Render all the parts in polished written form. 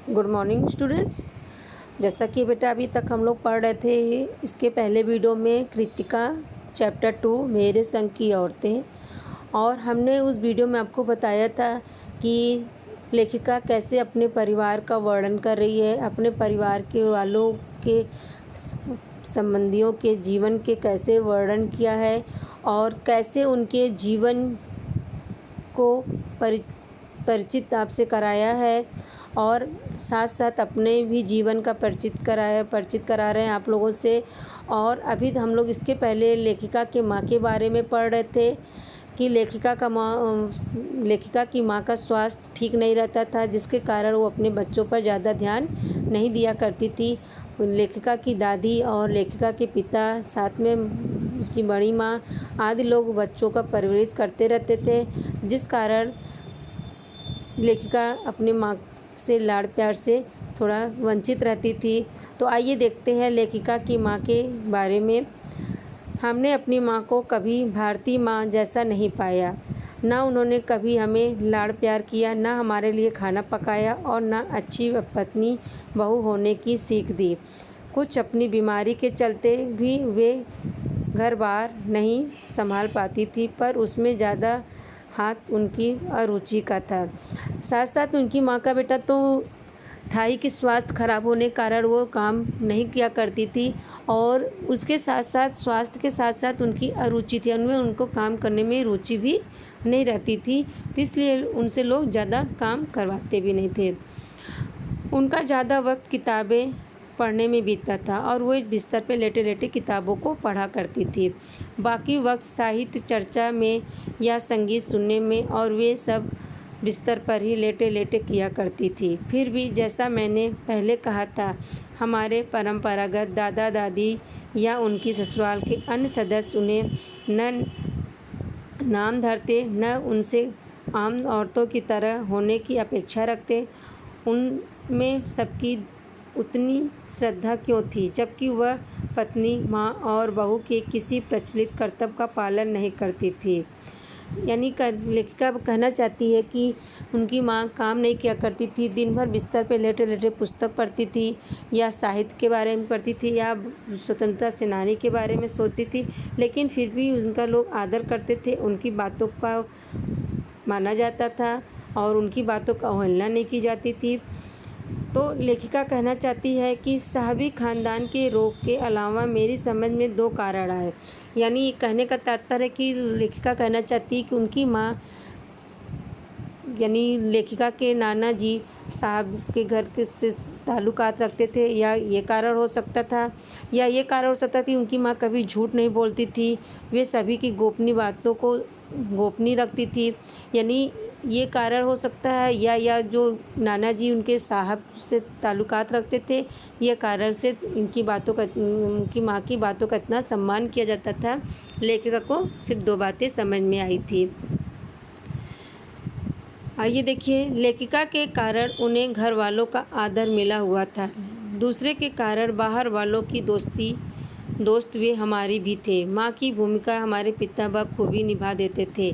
Good morning students. जैसा कि बेटा अभी तक हम लोग पढ़ रहे थे इसके पहले वीडियो में कृतिका चैप्टर 2 मेरे संग की औरतें, और हमने उस वीडियो में आपको बताया था कि लेखिका कैसे अपने परिवार का वर्णन कर रही है, अपने परिवार के वालों के संबंधियों के जीवन के कैसे वर्णन किया है और कैसे उनके जीवन को परिचित आपसे कराया है और साथ साथ अपने भी जीवन का परिचित करा रहे हैं आप लोगों से। और अभी हम लोग इसके पहले लेखिका के माँ के बारे में पढ़ रहे थे कि लेखिका की माँ का स्वास्थ्य ठीक नहीं रहता था, जिसके कारण वो अपने बच्चों पर ज़्यादा ध्यान नहीं दिया करती थी। लेखिका की दादी और लेखिका के पिता, साथ में उसकी बड़ी माँ आदि लोग बच्चों का परवरिश करते रहते थे, जिस कारण लेखिका अपने माँ से लाड़ प्यार से थोड़ा वंचित रहती थी। तो आइए देखते हैं लेखिका की माँ के बारे में। हमने अपनी माँ को कभी भारतीय माँ जैसा नहीं पाया, ना उन्होंने कभी हमें लाड़ प्यार किया, ना हमारे लिए खाना पकाया और ना अच्छी पत्नी बहू होने की सीख दी। कुछ अपनी बीमारी के चलते भी वे घर बार नहीं संभाल पाती थी, पर उसमें ज़्यादा हाथ उनकी अरुचि का था। साथ साथ उनकी माँ का बेटा तो था ही कि स्वास्थ्य खराब होने के कारण वो काम नहीं किया करती थी, और उसके साथ साथ स्वास्थ्य के साथ साथ उनकी अरुचि थी, उनमें उनको काम करने में रुचि भी नहीं रहती थी, तो इसलिए उनसे लोग ज़्यादा काम करवाते भी नहीं थे। उनका ज़्यादा वक्त किताबें पढ़ने में बीतता था और वो बिस्तर पे लेटे लेटे किताबों को पढ़ा करती थी। बाकी वक्त साहित्य चर्चा में या संगीत सुनने में, और वे सब बिस्तर पर ही लेटे लेटे किया करती थी। फिर भी जैसा मैंने पहले कहा था, हमारे परंपरागत दादा दादी या उनकी ससुराल के अन्य सदस्य उन्हें न नाम धरते, न उनसे आम औरतों की तरह होने की अपेक्षा रखते। उनमें सबकी उतनी श्रद्धा क्यों थी, जबकि वह पत्नी, माँ और बहू के किसी प्रचलित कर्तव्य का पालन नहीं करती थी। यानी लेखिका कहना चाहती है कि उनकी माँ काम नहीं किया करती थी, दिन भर बिस्तर पर लेटे लेटे पुस्तक पढ़ती थी, या साहित्य के बारे में पढ़ती थी, या स्वतंत्रता सेनानी के बारे में सोचती थी, लेकिन फिर भी उनका लोग आदर करते थे, उनकी बातों का माना जाता था और उनकी बातों का अवहेलना नहीं की जाती थी। तो लेखिका कहना चाहती है कि साहबी खानदान के रोग के अलावा मेरी समझ में 2 कारण आए। यानी कहने का तात्पर्य है कि लेखिका कहना चाहती है कि उनकी माँ यानी लेखिका के नाना जी साहब के घर के से ताल्लुकात रखते थे, या ये कारण हो सकता था, या ये कारण हो सकता था कि उनकी माँ कभी झूठ नहीं बोलती थी, वे सभी की गोपनीय बातों को गोपनीय रखती थी। यानी ये कारण हो सकता है, या जो नाना जी उनके साहब से ताल्लुकात रखते थे, ये कारण से उनकी माँ की बातों का इतना सम्मान किया जाता था। लेखिका को सिर्फ 2 बातें समझ में आई थी। आइए देखिए, लेखिका के कारण उन्हें घर वालों का आदर मिला हुआ था, दूसरे के कारण बाहर वालों की दोस्त वे हमारी भी थे। माँ की भूमिका हमारे पिता बखूबी निभा देते थे।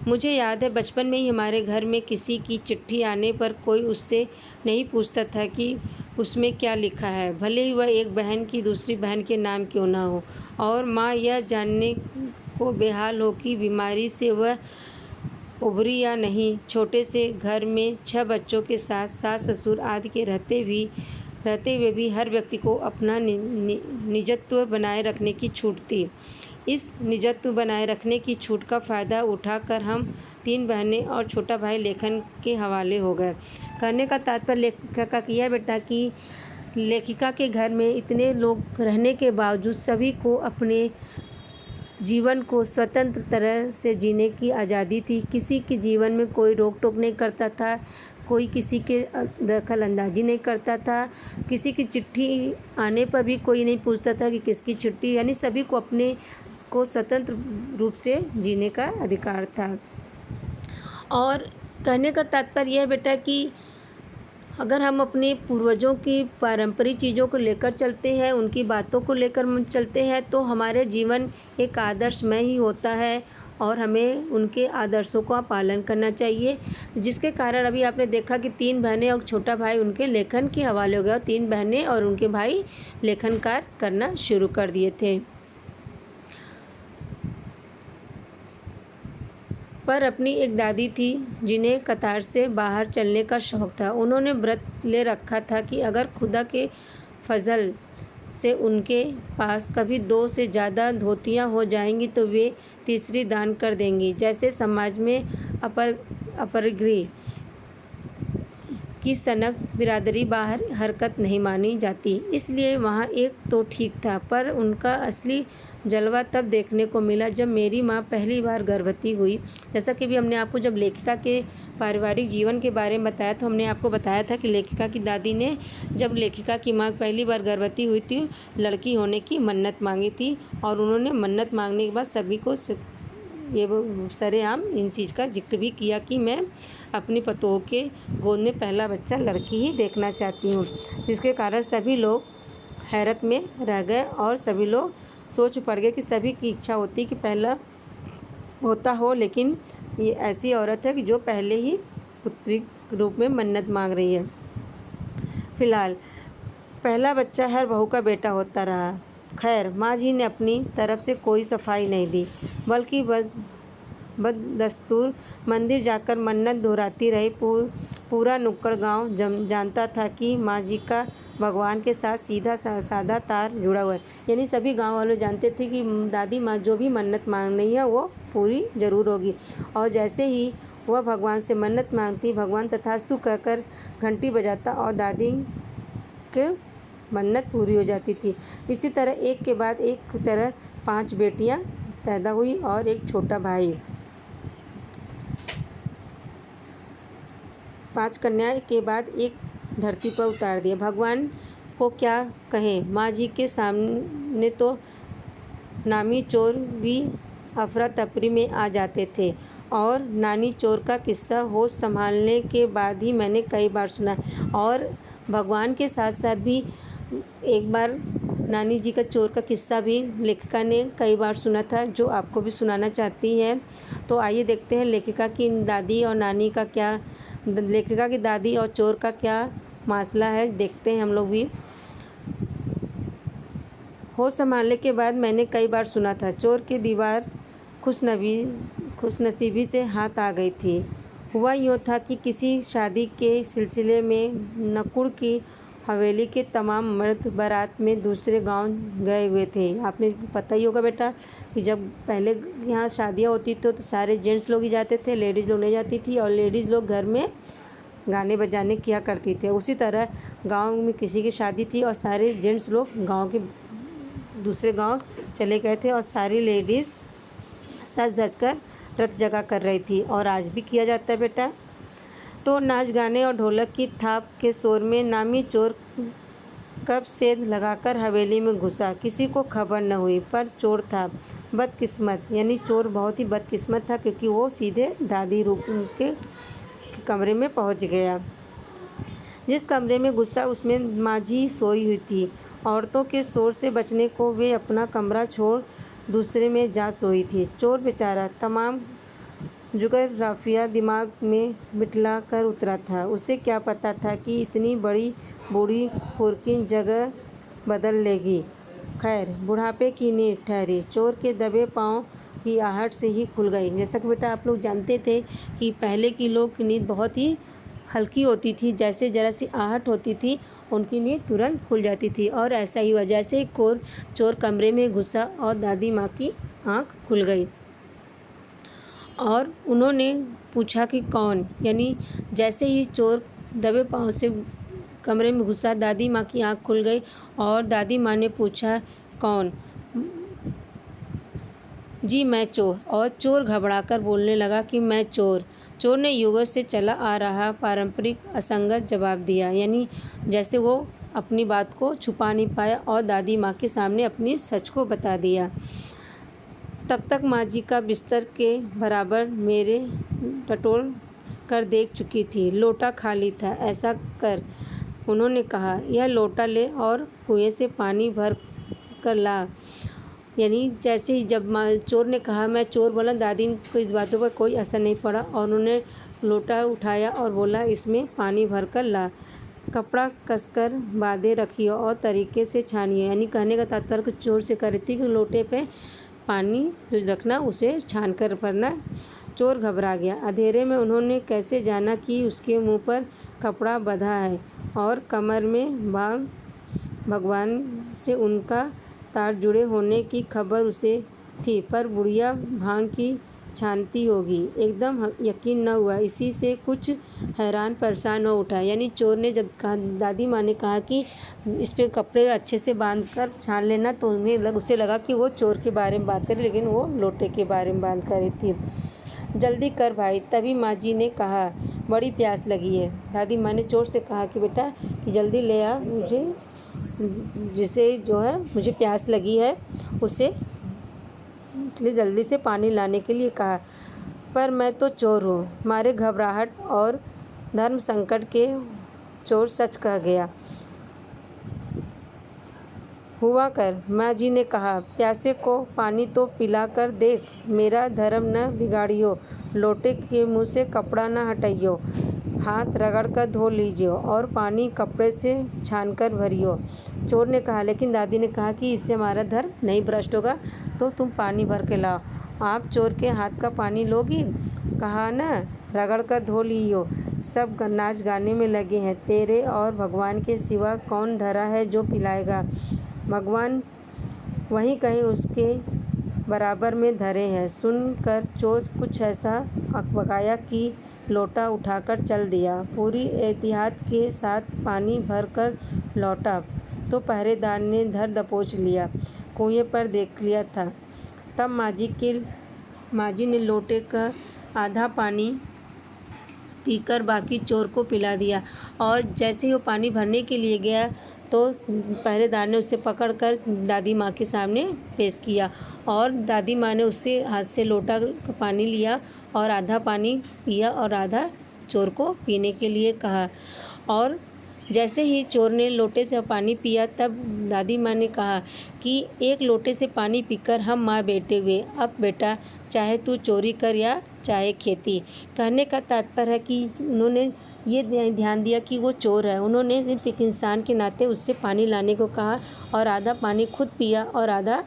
मुझे याद है बचपन में ही हमारे घर में किसी की चिट्ठी आने पर कोई उससे नहीं पूछता था कि उसमें क्या लिखा है, भले ही वह एक बहन की दूसरी बहन के नाम क्यों ना हो, और माँ यह जानने को बेहाल हो कि बीमारी से वह उभरी या नहीं। छोटे से घर में 6 बच्चों के साथ सास ससुर आदि के रहते हुए भी हर व्यक्ति को अपना निजत्व बनाए रखने की छूट थी। इस निजत्व बनाए रखने की छूट का फ़ायदा उठाकर हम 3 बहनें और छोटा भाई लेखन के हवाले हो गए। कहने का तात्पर्य लेखिका का यह बेटा कि लेखिका के घर में इतने लोग रहने के बावजूद सभी को अपने जीवन को स्वतंत्र तरह से जीने की आज़ादी थी। किसी के जीवन में कोई रोक टोक नहीं करता था, कोई किसी के दखल अंदाजी नहीं करता था, किसी की चिट्ठी आने पर भी कोई नहीं पूछता था कि किसकी चिट्ठी। यानी सभी को अपने को स्वतंत्र रूप से जीने का अधिकार था। और कहने का तात्पर्य यह बेटा कि अगर हम अपने पूर्वजों की पारंपरिक चीज़ों को लेकर चलते हैं, उनकी बातों को लेकर चलते हैं, तो हमारे जीवन एक आदर्शमय ही होता है और हमें उनके आदर्शों का पालन करना चाहिए, जिसके कारण अभी आपने देखा कि 3 बहनें और छोटा भाई उनके लेखन के हवाले हो गया और 3 बहनें और उनके भाई लेखन कार्य करना शुरू कर दिए थे। पर अपनी एक दादी थी जिन्हें कतार से बाहर चलने का शौक़ था। उन्होंने व्रत ले रखा था कि अगर खुदा के फजल से उनके पास कभी 2 से ज़्यादा धोतियाँ हो जाएंगी तो वे तीसरी दान कर देंगी। जैसे समाज में अपरगृह की सनक बिरादरी बाहर हरकत नहीं मानी जाती, इसलिए वहाँ एक तो ठीक था। पर उनका असली जलवा तब देखने को मिला जब मेरी माँ पहली बार गर्भवती हुई। जैसा कि भी हमने आपको जब लेखिका के पारिवारिक जीवन के बारे में बताया तो हमने आपको बताया था कि लेखिका की दादी ने जब लेखिका की माँ पहली बार गर्भवती हुई थी, लड़की होने की मन्नत मांगी थी और उन्होंने मन्नत मांगने के बाद सभी को ये सरेआम इन चीज़ का जिक्र भी किया कि मैं अपनी पतोह के गोद में पहला बच्चा लड़की ही देखना चाहती हूँ, जिसके कारण सभी लोग हैरत में रह गए और सभी लोग सोच पड़ गए कि सभी की इच्छा होती कि पहला होता हो, लेकिन ये ऐसी औरत है कि जो पहले ही पुत्री रूप में मन्नत मांग रही है। फिलहाल पहला बच्चा हर बहू का बेटा होता रहा। खैर, माँ जी ने अपनी तरफ से कोई सफाई नहीं दी, बल्कि बददस्तूर मंदिर जाकर मन्नत दोहराती रही। पूरा नुक्कड़ गांव जानता था कि माँ जी का भगवान के साथ सीधा साधा तार जुड़ा हुआ है। यानी सभी गांव वाले जानते थे कि दादी माँ जो भी मन्नत मांग रही है वो पूरी ज़रूर होगी। और जैसे ही वह भगवान से मन्नत मांगती, भगवान तथास्तु कहकर घंटी बजाता और दादी के मन्नत पूरी हो जाती थी। इसी तरह एक के बाद एक तरह 5 बेटियां पैदा हुई और एक छोटा भाई। 5 कन्याएं के बाद एक धरती पर उतार दिया। भगवान को क्या कहें, माँ जी के सामने तो नामी चोर भी अफरा तफरी में आ जाते थे और नानी चोर का किस्सा होश संभालने के बाद ही मैंने कई बार सुना। और भगवान के साथ साथ भी एक बार नानी जी का चोर का किस्सा भी लेखिका ने कई बार सुना था, जो आपको भी सुनाना चाहती है। तो आइए देखते हैं लेखिका की दादी और नानी का क्या, लेखिका की दादी और चोर का क्या मसला है, देखते हैं हम लोग भी। होश संभालने के बाद मैंने कई बार सुना था चोर की दीवार खुशनसीबी से हाथ आ गई थी। हुआ यूँ था कि किसी शादी के सिलसिले में नकुड़ की हवेली के तमाम मर्द बारात में दूसरे गांव गए हुए थे। आपने पता ही होगा बेटा कि जब पहले यहाँ शादियाँ होती तो सारे जेंट्स लोग ही जाते थे, लेडीज़ लोग नहीं जाती थी और लेडीज़ लोग घर में गाने बजाने किया करती थे। उसी तरह गांव में किसी की शादी थी और सारे जेंट्स लोग गांव के दूसरे गांव चले गए थे और सारी लेडीज़ सज धज कर रत जगा कर रही थी। और आज भी किया जाता है बेटा। तो नाच गाने और ढोलक की थाप के शोर में नामी चोर कब सेंध लगाकर हवेली में घुसा, किसी को खबर न हुई। पर चोर था बदकिस्मत, यानी चोर बहुत ही बदकिस्मत था, क्योंकि वो सीधे दादी रूप के कमरे में पहुंच गया। जिस कमरे में घुसा उसमें माँ जी सोई हुई थी। औरतों के शोर से बचने को वे अपना कमरा छोड़ दूसरे में जा सोई थी। चोर बेचारा तमाम जुगरफिया दिमाग में बिठला कर उतरा था। उसे क्या पता था कि इतनी बड़ी बूढ़ी पुरकिन जगह बदल लेगी। खैर, बुढ़ापे की नींद ठहरी चोर के दबे पाँव की आहट से ही खुल गई। जैसा कि बेटा आप लोग जानते थे कि पहले की लोग की नींद बहुत ही हल्की होती थी, जैसे ज़रा सी आहट होती थी उनकी नींद तुरंत खुल जाती थी। और ऐसा ही हुआ, जैसे ही चोर कमरे में घुसा और दादी माँ की आँख खुल गई और उन्होंने पूछा कि कौन, यानी जैसे ही चोर दबे पाँव से कमरे में घुसा दादी माँ की आँख खुल गई और दादी माँ ने पूछा कौन। जी मैं चोर। और चोर घबराकर बोलने लगा कि मैं चोर। चोर ने युगों से चला आ रहा पारंपरिक असंगत जवाब दिया, यानी जैसे वो अपनी बात को छुपा नहीं पाया और दादी माँ के सामने अपनी सच को बता दिया। तब तक माँ जी का बिस्तर के बराबर मेरे टटोल कर देख चुकी थी। लोटा खाली था। ऐसा कर, उन्होंने कहा, यह लोटा ले और कुएं से पानी भर कर ला। यानी जैसे ही जब चोर ने कहा मैं चोर बोला, दादी को इस बातों पर कोई असर नहीं पड़ा और उन्होंने लोटा उठाया और बोला इसमें पानी भर कर ला, कपड़ा कसकर बांधे रखियो और तरीके से छानियो। यानी कहने का तात्पर्य कुछ चोर से कह रही थी कि लोटे पे पानी रखना, उसे छान कर भरना। चोर घबरा गया। अंधेरे में उन्होंने कैसे जाना कि उसके मुंह पर कपड़ा बंधा है और कमर में भगवान से उनका तार जुड़े होने की खबर उसे थी, पर बुढ़िया भांग की छानती होगी, एकदम यकीन न हुआ। इसी से कुछ हैरान परेशान हो उठा। यानी चोर ने जब कहा, दादी माँ ने कहा कि इस पे कपड़े अच्छे से बांध कर छान लेना, तो उसे लगा कि वो चोर के बारे में बात करी, लेकिन वो लोटे के बारे में बात कर रही थी। जल्दी कर भाई। तभी माँ जी ने कहा बड़ी प्यास लगी है। दादी माँ ने चोर से कहा कि बेटा कि जल्दी ले आ, मुझे जिसे जो है मुझे प्यास लगी है उसे, इसलिए जल्दी से पानी लाने के लिए कहा। पर मैं तो चोर हूँ, मारे घबराहट और धर्म संकट के चोर सच कह गया। हुआ कर। माँ जी ने कहा प्यासे को पानी तो पिला कर देख, मेरा धर्म न बिगाड़ियो, लोटे के मुँह से कपड़ा न हटाइयो, हाथ रगड़ कर धो लीजिए और पानी कपड़े से छानकर भरियो। चोर ने कहा, लेकिन दादी ने कहा कि इससे हमारा धर्म नहीं भ्रष्ट होगा, तो तुम पानी भर के लाओ। आप चोर के हाथ का पानी लोगी? कहा ना, रगड़ कर धो लियो। सब नाच गाने में लगे हैं। तेरे और भगवान के सिवा कौन धरा है जो पिलाएगा? भगवान वहीं कहीं उसके बराबर में धरे हैं। सुनकर चोर कुछ ऐसा अकबकाया कि लोटा उठाकर चल दिया। पूरी एहतियात के साथ पानी भर कर लौटा तो पहरेदार ने धर दबोच लिया, कुएं पर देख लिया था। तब माँ जी ने लोटे का आधा पानी पीकर बाकी चोर को पिला दिया, और जैसे ही वो पानी भरने के लिए गया तो पहरेदार ने उसे पकड़कर दादी माँ के सामने पेश किया, और दादी माँ ने उससे हाथ से लोटा का पानी लिया और आधा पानी पिया और आधा चोर को पीने के लिए कहा। और जैसे ही चोर ने लोटे से पानी पिया, तब दादी माँ ने कहा कि एक लोटे से पानी पीकर हम माँ बेटे हुए, अब बेटा चाहे तू चोरी कर या चाहे खेती। कहने का तात्पर्य है कि उन्होंने ये ध्यान दिया कि वो चोर है। उन्होंने सिर्फ एक इंसान के नाते उससे पानी लाने को कहा और आधा पानी खुद पिया और आधा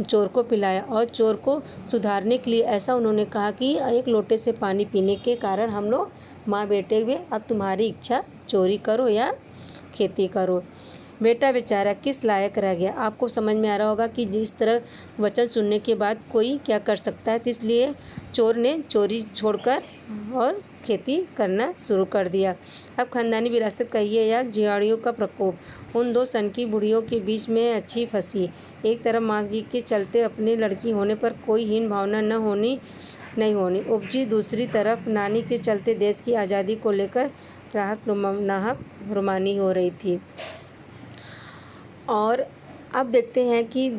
चोर को पिलाया। और चोर को सुधारने के लिए ऐसा उन्होंने कहा कि एक लोटे से पानी पीने के कारण हम लोग माँ बेटे हुए, अब तुम्हारी इच्छा चोरी करो या खेती करो। बेटा बेचारा किस लायक रह गया। आपको समझ में आ रहा होगा कि जिस तरह वचन सुनने के बाद कोई क्या कर सकता है। तो इसलिए चोर ने चोरी छोड़कर और खेती करना शुरू कर दिया। अब खानदानी विरासत कहिए या जिहाड़ियों का प्रकोप, उन दो सनकी बुढ़ियों के बीच में अच्छी फंसी। एक तरफ माँ जी के चलते अपनी लड़की होने पर कोई हीन भावना नहीं होनी उपजी, दूसरी तरफ नानी के चलते देश की आज़ादी को लेकर नाहक रुमानी हो रही थी। और अब देखते हैं कि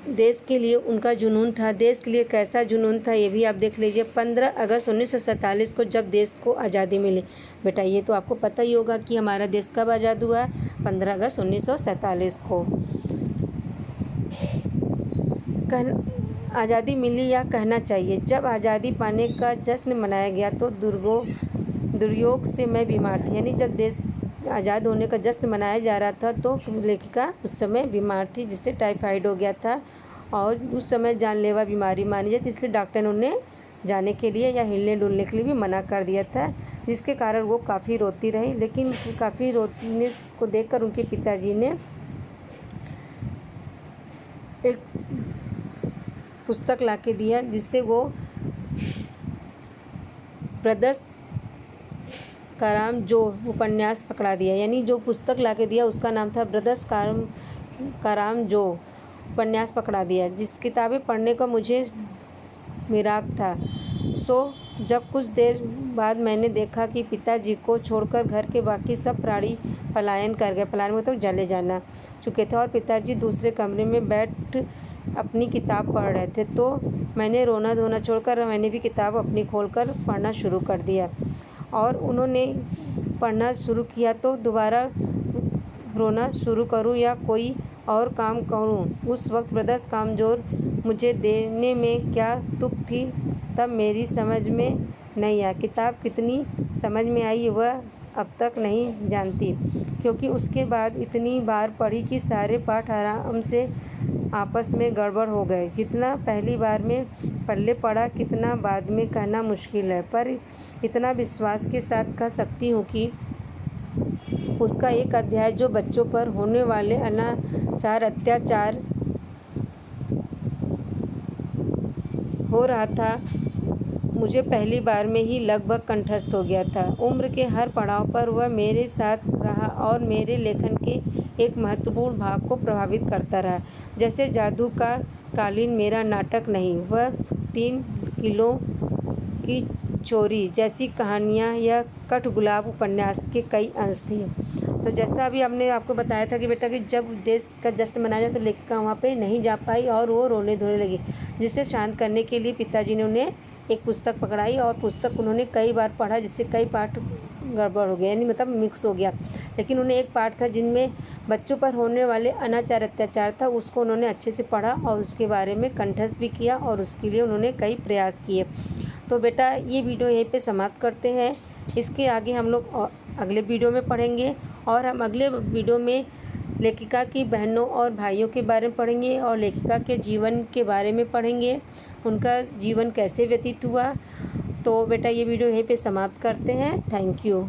देश के लिए उनका जुनून था, देश के लिए कैसा जुनून था, ये भी आप देख लीजिए। 15 अगस्त 1947 को जब देश को आज़ादी मिली। बेटा ये तो आपको पता ही होगा कि हमारा देश कब आज़ाद हुआ, 15 अगस्त 1947 को आज़ादी मिली, या कहना चाहिए जब आज़ादी पाने का जश्न मनाया गया तो दुर्योग से मैं बीमार थी। यानी जब देश आज़ाद होने का जश्न मनाया जा रहा था तो लेखिका उस समय बीमार थी, जिससे टाइफाइड हो गया था और उस समय जानलेवा बीमारी मानी जाती, इसलिए डॉक्टर ने उन्हें जाने के लिए या हिलने डुलने के लिए भी मना कर दिया था, जिसके कारण वो काफ़ी रोती रही। लेकिन काफ़ी रोने को देखकर उनके पिताजी ने एक पुस्तक ला के दिया, जिससे वो ब्रदर्स कारामजो उपन्यास पकड़ा दिया। यानी जो पुस्तक ला के दिया उसका नाम था ब्रदर्स कारामजो उपन्यास पकड़ा दिया, जिस किताबें पढ़ने का मुझे मिराक था। जब कुछ देर बाद मैंने देखा कि पिताजी को छोड़कर घर के बाकी सब प्राणी पलायन कर गए, पलायन मतलब जले जाना चुके थे, और पिताजी दूसरे कमरे में बैठ अपनी किताब पढ़ रहे थे, तो मैंने रोना धोना छोड़कर मैंने भी किताब अपनी खोलकर पढ़ना शुरू कर दिया। और उन्होंने पढ़ना शुरू किया तो दोबारा रोना शुरू करूं या कोई और काम करूं। उस वक्त ब्रदर्स कामजोर मुझे देने में क्या तुक थी, तब मेरी समझ में नहीं आया। किताब कितनी समझ में आई वह अब तक नहीं जानती, क्योंकि उसके बाद इतनी बार पढ़ी कि सारे पाठ आराम से आपस में गड़बड़ हो गए। जितना पहली बार में पल्ले पड़ा, कितना बाद में कहना मुश्किल है, पर इतना विश्वास के साथ कह सकती हूँ कि उसका एक अध्याय जो बच्चों पर होने वाले अनाचार अत्याचार हो रहा था, मुझे पहली बार में ही लगभग कंठस्थ हो गया था। उम्र के हर पड़ाव पर वह मेरे साथ रहा और मेरे लेखन के एक महत्वपूर्ण भाग को प्रभावित करता रहा। जैसे जादू का कालीन मेरा नाटक नहीं, वह 3 किलो की चोरी जैसी कहानियाँ या कठगुलाब उपन्यास के कई अंश थे। तो जैसा अभी हमने आपको बताया था कि बेटा कि जब देश का जश्न मनाया जाए तो लेखिका वहाँ पे नहीं जा पाई और वो रोने धोने लगी, जिसे शांत करने के लिए पिताजी ने उन्हें एक पुस्तक पकड़ाई और पुस्तक उन्होंने कई बार पढ़ा, जिससे कई पाठ गड़बड़ हो गया, यानी मतलब मिक्स हो गया। लेकिन उन्हें एक पाठ था जिनमें बच्चों पर होने वाले अनाचार अत्याचार था, उसको उन्होंने अच्छे से पढ़ा और उसके बारे में कंठस्थ भी किया और उसके लिए उन्होंने कई प्रयास किए। तो बेटा ये वीडियो यहीं पे समाप्त करते हैं। इसके आगे हम लोग अगले वीडियो में पढ़ेंगे और हम अगले वीडियो में लेखिका की बहनों और भाइयों के बारे में पढ़ेंगे और लेखिका के जीवन के बारे में पढ़ेंगे, उनका जीवन कैसे व्यतीत हुआ। तो बेटा ये वीडियो यहीं पे समाप्त करते हैं। Thank you.